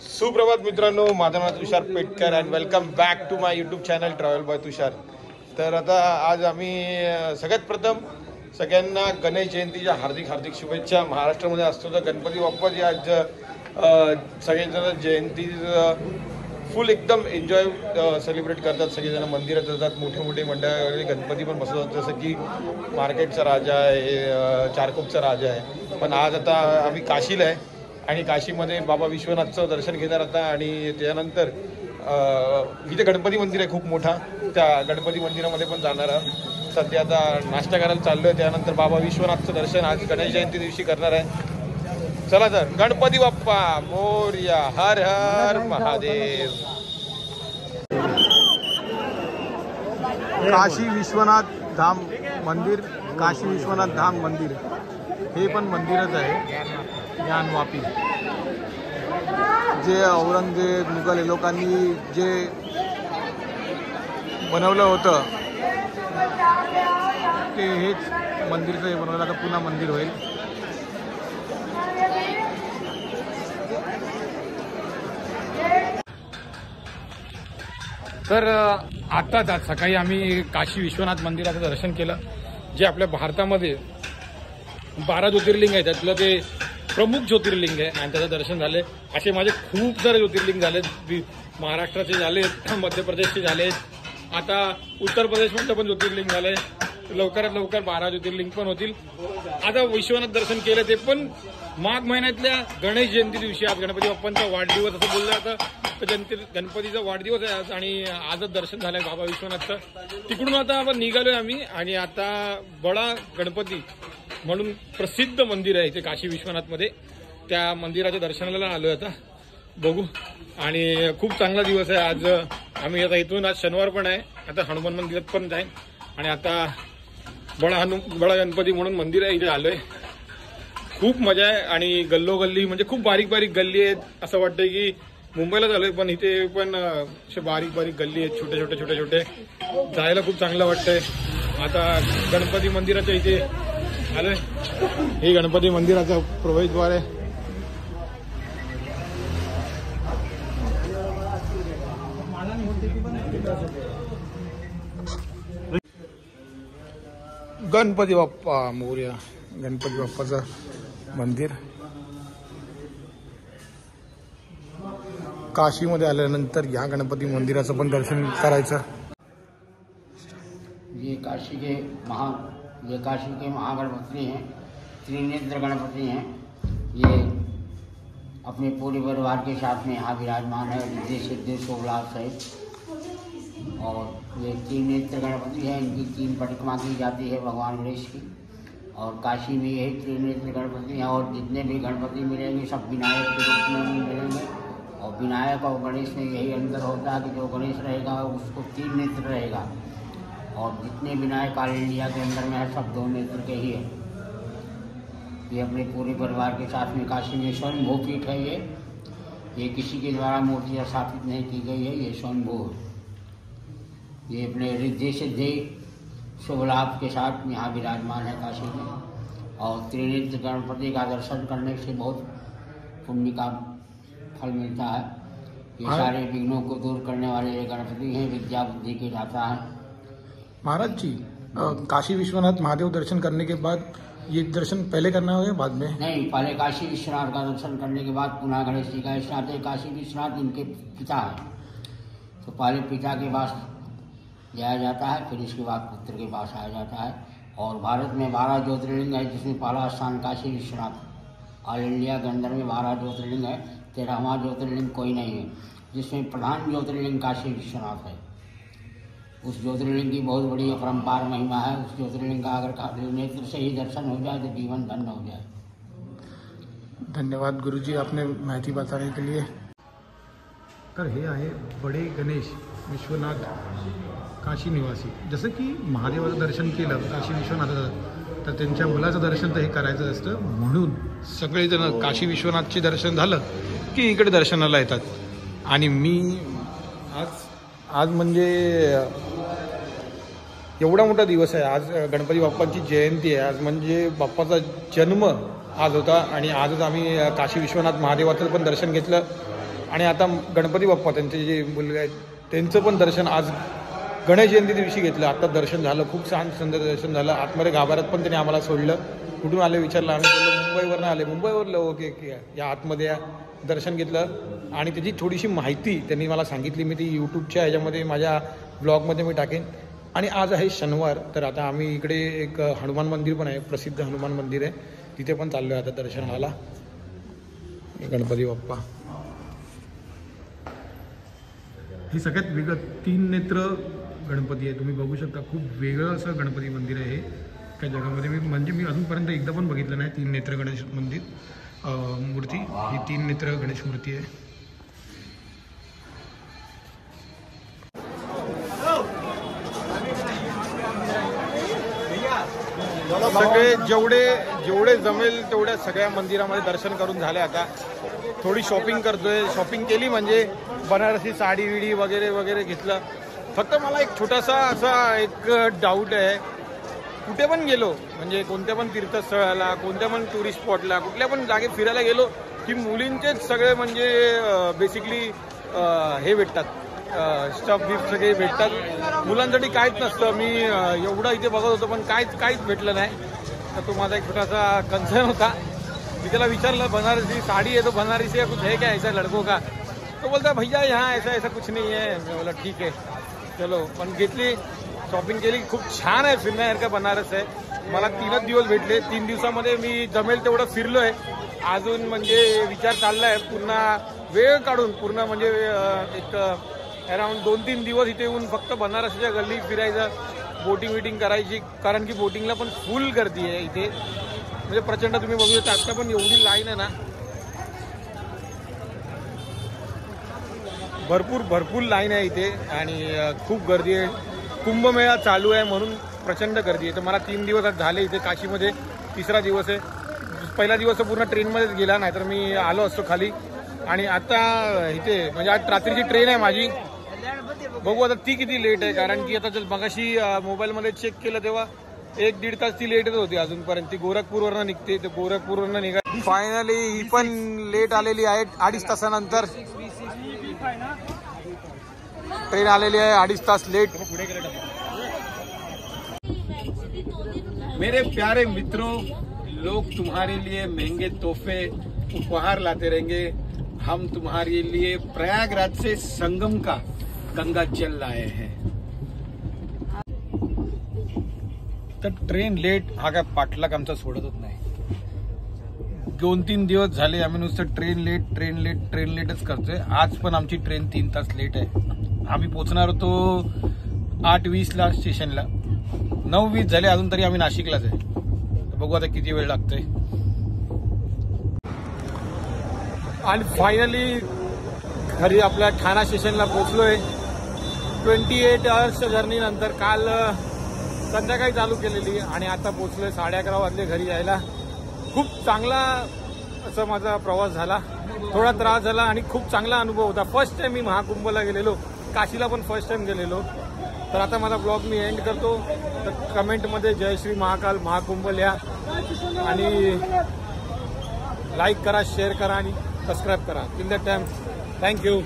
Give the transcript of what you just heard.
सुप्रभात मित्रांनो, माझं नाव Tushar Petkar and welcome back to my YouTube channel travel by Tushar. तर आता आज आम्ही सगळ्यात प्रथम सगळ्यांना गणेश जयंतीच्या हार्दिक हार्दिक शुभेच्छा. महाराष्ट्रामध्ये असतो तर गणपती बाप्पाची आज सगळेजण जयंती फुल एकदम एन्जॉय सेलिब्रेट करतात. सगळेजण मंदिरात जातात, मोठे मोठे मंडळ गणपती पण बसवतात, जसं की मार्केटचा राजा आहे, चारकोपचा राजा आहे. पण आज आता आम्ही काशीला आहे आणि काशीमध्ये बाबा विश्वनाथचं दर्शन घेणार आता. आणि त्यानंतर इथे गणपती मंदिर आहे खूप मोठा, त्या गणपती मंदिरामध्ये पण जाणार आहे. सध्या आता नाश्ता करायला चाललो आहे, त्यानंतर बाबा विश्वनाथचं दर्शन आज गणेश जयंती दिवशी करणार आहे. चला तर, गणपती बाप्पा मोरया, हर हर महादेव. काशी विश्वनाथ धाम मंदिर, काशी विश्वनाथ धाम मंदिर हे पण मंदिरच आहे. ज्ञानवापी जे औरंगजेब मुघल लोकांनी जे बनवलं होतं ते हेच मंदिरचं हे बनवलं. आता पुन्हा मंदिर होईल. तर आत्ताच आज सकाळी आम्ही काशी विश्वनाथ मंदिराचं दर्शन केलं, जे आपल्या भारतामध्ये 12 ज्योतिर्लिंग आहे त्यातलं ते प्रमुख ज्योतिर्लिंग आहे आणि त्याचं दर्शन झाले. असे माझे खूप सारे ज्योतिर्लिंग झालेत. महाराष्ट्राचे झालेत, मध्य प्रदेशचे झालेत, आता उत्तर प्रदेशमधलं पण ज्योतिर्लिंग झालंय. लवकरात लवकर 12 ज्योतिर्लिंग पण होतील. आता विश्वनाथ दर्शन केलं ते पण माघ महिन्यातल्या गणेश जयंती दिवशी. आज गणपती बाप्पांचा वाढदिवस असं बोललं जातं. गणपतीचा वाढदिवस आहे आज आणि आजच दर्शन झालंय बाबा विश्वनाथचं. तिकडून आता आपण निघालोय आम्ही आणि आता बडा गणपती म्हणून प्रसिद्ध मंदिर आहे इथे काशी विश्वनाथमध्ये, त्या मंदिराच्या दर्शनाला आलोय आता. बघू. आणि खूप चांगला दिवस आहे आज. आम्ही आता इथून आज शनिवार पण आहे, आता हनुमान मंदिरात पण जाईन आणि आता बडा गणपती म्हणून मंदिर आहे इथे आलोय. खूप मजा आहे आणि गल्लोगल्ली म्हणजे खूप बारीक बारीक गल्ली आहेत. असं वाटतंय की मुंबईला झालोय, पण इथे पण असे बारीक बारीक गल्ली आहेत, छोटे छोटे छोटे छोटे. जायला खूप चांगलं वाटतंय. आता गणपती मंदिराच्या इथे आलोय. हे गणपती मंदिराचं प्रवेशद्वार आहे. गणपती बाप्पा मोरया, गणपती बाप्पाचं मंदिर. काशीमध्ये आल्यानंतर या गणपती मंदिराचं पण दर्शन करायचं. ये काशी के महागणपति हैं, त्रिनेत्र गणपति हैं. ये अपने पूरे परिवार के साथ में यहाँ विराजमान है, रिद्धि सिद्धि शोभ लाभ सहित. और ये त्रिनेत्र गणपति हैं, इनकी 3 परिक्रमा की जाती है भगवान गणेश की. और काशी में यही त्रिनेत्र गणपति हैं. और जितने भी गणपति मिलेंगे सब विनायक के रूप में मिलेंगे. और विनायक और गणेश में यही अंतर होता है कि जो गणेश रहेगा उसको 3 नेत्र रहेगा और जितने विनायक ऑल इंडिया के अंदर में है सब 2 नेत्र के ही है. ये अपने पूरे परिवार के साथ में काशी में स्वयंभू पीठ है. ये किसी के द्वारा मूर्ति स्थापित नहीं की गई है, ये स्वयंभू है. ये अपने रिद्धि सिद्धि शुभ लाभ के साथ यहाँ विराजमान है काशी में. और त्रिनेत्र गणपति का दर्शन करने से बहुत पुण्य का फल मिलता है. ये सारे विघ्नों को दूर करने वाले ये गणपति हैं, विद्या बुद्धि के दाता है. महाराज जी, काशी विश्वनाथ महादेव दर्शन करने के बाद ये दर्शन पहले करना होगा बाद में? नहीं, पहले काशी विश्वनाथ का दर्शन करने के बाद पुनः गणेश जी का स्नान है. काशी विश्वनाथ इनके पिता है, तो पहले पिता के पास जाया जाता है, फिर इसके बाद पुत्र के पास आया जाता है. और भारत में 12 ज्योतिर्लिंग है, जिसमें पहला स्थान काशी विश्वनाथ. ऑल इंडिया के अंदर में 12 ज्योतिर्लिंग है, 13वां ज्योतिर्लिंग कोई नहीं है, जिसमें प्रधान ज्योतिर्लिंग काशी विश्वनाथ है. उस ज्योतिर्लिंग की बहुत बड़ी अपरंपार महिमा है. उस ज्योतिर्लिंग का अगर नेत्र से ही दर्शन हो जाए तो जीवन धन्य हो जाए. धन्यवाद गुरुजी, आपने माहिती बताने के लिए. तर हे आहे बडे गणेश विश्वनाथ काशी निवासी. जसं की महादेवाचं दर्शन केलं काशी विश्वनाथाचं, तर त्यांच्या मुलाचं दर्शन तर हे करायचं असतं, म्हणून सगळेजण काशी विश्वनाथचे दर्शन झालं की इकडे दर्शनाला येतात. आणि मी आज म्हणजे एवढा मोठा दिवस आहे. आज गणपती बाप्पांची जयंती आहे. आज म्हणजे बाप्पाचा जन्म आज होता आणि आजच आम्ही काशी विश्वनाथ महादेवाचं पण दर्शन घेतलं आणि आता गणपती बाप्पा त्यांचे जे मुलगे आहेत त्यांचं पण दर्शन आज गणेश जयंती दिवशी घेतलं. आता दर्शन झालं, खूप छान सुंदर दर्शन झालं. आतमध्ये गाभाऱ्यात पण त्यांनी आम्हाला सोडलं. कुठून आले विचारलं, आम्ही बोललो मुंबईवरनं आले. मुंबईवरलं ओके या आतमध्ये या, दर्शन घेतलं. आणि त्याची थोडीशी माहिती त्यांनी मला सांगितली. मी ती यूट्यूबच्या ह्याच्यामध्ये माझ्या ब्लॉगमध्ये मी टाकेन. आणि आज आहे शनिवार, तर आता आम्ही इकडे एक हनुमान मंदिर पण आहे, प्रसिद्ध हनुमान मंदिर आहे, तिथे पण चाललो आहे आता दर्शनाला. गणपती बाप्पा हे सगळ्यात वेगळं 3 नेत्र गणपती आहे. तुम्ही बघू शकता, खूप वेगळं असं गणपती मंदिर आहे हे त्या जगामध्ये. मी अजूनपर्यंत एकदा पण बघितलं नाही 3 नेत्र गणेश मंदिर मूर्ती. ही 3 नेत्र गणेश मूर्ती आहे. सगळे जेवढे जमेल तेवढ्या सगळ्या मंदिरामध्ये दर्शन करून झाले. आता थोडी शॉपिंग करतोय. शॉपिंग केली म्हणजे बनारसी साडी विडी वगैरे वगैरे घेतलं. फक्त मला एक छोटासा असा एक डाऊट आहे, कुठे पण गेलो म्हणजे कोणत्या पण तीर्थस्थळाला, कोणत्या पण टुरिस्ट स्पॉटला, कुठल्या पण जागेत फिरायला गेलो की मुलींचेच सगळे म्हणजे बेसिकली हे भेटतात, स्टफ गिफ्ट सगळे भेटतात. मुलांसाठी काहीच नसतं. मी एवढं इथे बघत होतो पण काहीच भेटलं नाही. तर तो माझा एक छोटासा कन्सर्न होता. मी त्याला विचारलं, बनारसी साड़ी है तो बनारसी है, कुछ है क्या ऐसा लड़कों का? तो बोलता है भैया यहाँ ऐसा कुछ नहीं है. मैं बोला ठीक है चलो. पण घेतली, शॉपिंग केली. खूप छान आहे, फिरण्यासारखं बनारस आहे. मला 3च दिवस भेटले. 3 दिवसामध्ये मी जमेल तेवढं फिरलोय. अजून म्हणजे विचार चाललाय पूर्ण वेळ काढून पूर्ण म्हणजे एक अराउंड 2-3 दिवस इथे येऊन फक्त बनारसच्या गल्ली फिरायचं, बोटिंग करायची. कारण की बोटिंगला पण फुल गर्दी आहे इथे, म्हणजे प्रचंड. तुम्ही बघू शकता आता पण एवढी लाईन आहे ना, भरपूर लाईन आहे इथे आणि खूप गर्दी आहे. कुंभमेळा चालू आहे म्हणून प्रचंड गर्दी आहे. तर मला 3 दिवस आज झाले इथे काशीमध्ये. 3रा दिवस आहे. पहिला दिवस पूर्ण ट्रेनमध्येच गेला, नाहीतर मी आलो असतो खाली. आणि आता इथे म्हणजे आज रात्रीची ट्रेन आहे माझी. बघू आता ती किती लेट आहे, कारण की आता जर मगाशी मोबाईलमध्ये चेक केलं तेव्हा 1-1.5 तास ती लेटच होती अजूनपर्यंत. ती गोरखपूरवरनं निघते, ते गोरखपूरवरनं निघा. फायनली ही पण लेट आलेली आहे. 2.5 तासानंतर ट्रेन आलेली आहे, 2.5 तास लेट. मेरे प्यारे मित्रों, लोग तुम्हारे लिए महंगे तोहफे उपहार लाते रहेंगे. हम तुम्हारे लिए प्रयागराज से संगम का गंगा जल लाए हैं. तर ट्रेन लेट हा काय पाठलाग आमचा सोडतच नाही. 2-3 दिवस झाले आम्ही नुसतं ट्रेन लेटच करतोय. आज पण आमची ट्रेन 3 तास लेट आहे. आम्ही पोहोचणार होतो 8:20ला स्टेशनला. 9:20 झाले, अजून तरी आम्ही नाशिकलाच आहे. बघू आता किती वेळ लागतोय. आणि फायनली घरी आपल्या ठाणा स्टेशनला पोहोचलोय. 28 आवर्सच्या जर्नी नंतर. काल संध्याकाळी चालू केलेली आणि आता पोहोचलोय. 11:30 वाजले घरी यायला. खूप चांगला असा माझा प्रवास झाला. थोडा त्रास झाला आणि खूप चांगला अनुभव होता. फर्स्ट टाइम मी महाकुंभला गेलेलो, काशीला पण फर्स्ट टाइम गेलेलो. तर आता माझा ब्लॉग मी एंड करतो. तर कमेंटमध्ये जय श्री महाकाल महाकुंभ लिहा आणि लाईक करा, शेअर करा आणि सबस्क्राईब करा. Till that time thank you.